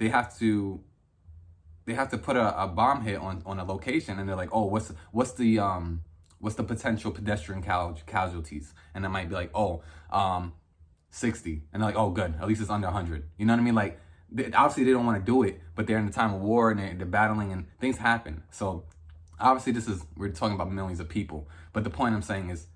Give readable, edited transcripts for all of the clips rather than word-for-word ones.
they have to put a bomb hit on a location, and they're like, oh, what's the potential pedestrian casualties? And it might be like, 60, and they're like, oh, good, at least it's under 100. You know what I mean? Like, obviously they don't want to do it, but they're in a time of war and they're battling and things happen. So obviously we're talking about millions of people, but the point I'm saying is,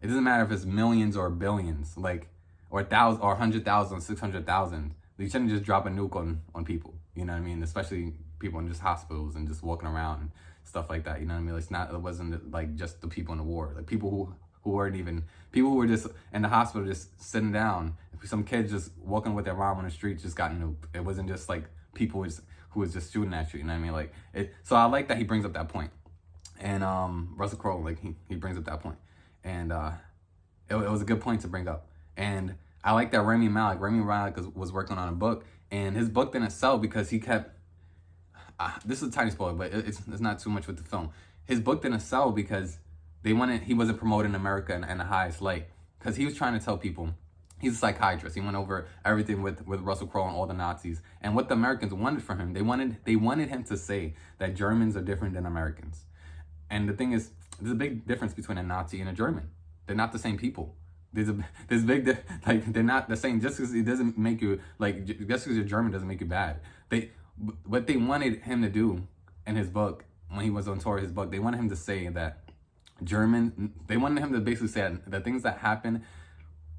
it doesn't matter if it's millions or billions, like, or 1,000 or 100,000, 600,000. You shouldn't just drop a nuke on people. You know what I mean? Especially people in just hospitals and just walking around and stuff like that. You know what I mean? It wasn't like just the people in the war. Like people who weren't even, people who were just in the hospital just sitting down. Some kids just walking with their mom on the street just got nuked. It wasn't just like people who was just shooting at you. You know what I mean? Like it. So I like that he brings up that point. And Russell Crowe, like he brings up that point. And it was a good point to bring up. And I like that Rami Malek was working on a book, and his book didn't sell because he kept, this is a tiny spoiler, but it's not too much with the film. His book didn't sell because he wasn't promoting America in the highest light, because he was trying to tell people, he's a psychiatrist. He went over everything with Russell Crowe and all the Nazis. And what the Americans wanted from him, they wanted him to say that Germans are different than Americans. And the thing is, there's a big difference between a Nazi and a German. They're not the same people. There's they're not the same. Just because it doesn't make you, like, just because you're German doesn't make you bad. What they wanted him to do in his book, when he was on tour, his book, they wanted him to say that they wanted him to basically say that the things that happen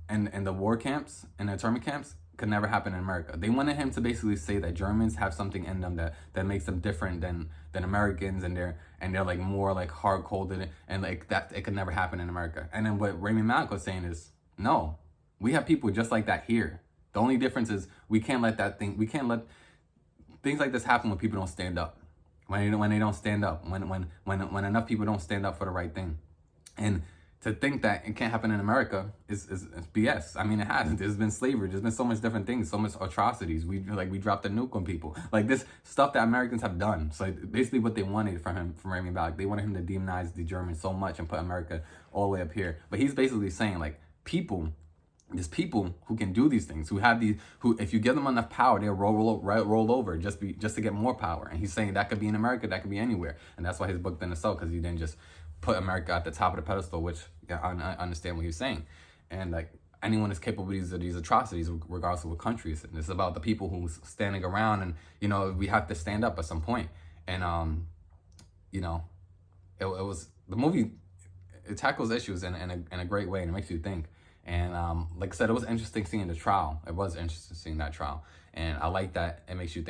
in the war camps and the internment camps could never happen in America. They wanted him to basically say that Germans have something in them that makes them different than Americans, and they're like more like hard-coded, and like that it could never happen in America. And then what Rami Malek was saying is, no, we have people just like that here. The only difference is we can't let things like this happen when people don't stand up. When they don't stand up, when enough people don't stand up for the right thing. And to think that it can't happen in America is BS. I mean, it hasn't. There's been slavery. There's been so much different things, so much atrocities. We dropped a nuke on people. Like this stuff that Americans have done. So basically what they wanted from Rami Malek, they wanted him to demonize the Germans so much and put America all the way up here. But he's basically saying, like, there's people who can do these things, who if you give them enough power, they'll roll over just to get more power. And he's saying that could be in America, that could be anywhere. And that's why his book didn't sell, because he didn't just put America at the top of the pedestal, which I understand what he's saying. And like, anyone is capable of these atrocities, regardless of what country it's in. It's about the people who's standing around, and, you know, we have to stand up at some point. And, you know, it was, the movie, it tackles issues in a great way, and it makes you think. And like I said, it was interesting seeing the trial. It was interesting seeing that trial. And I like that it makes you think.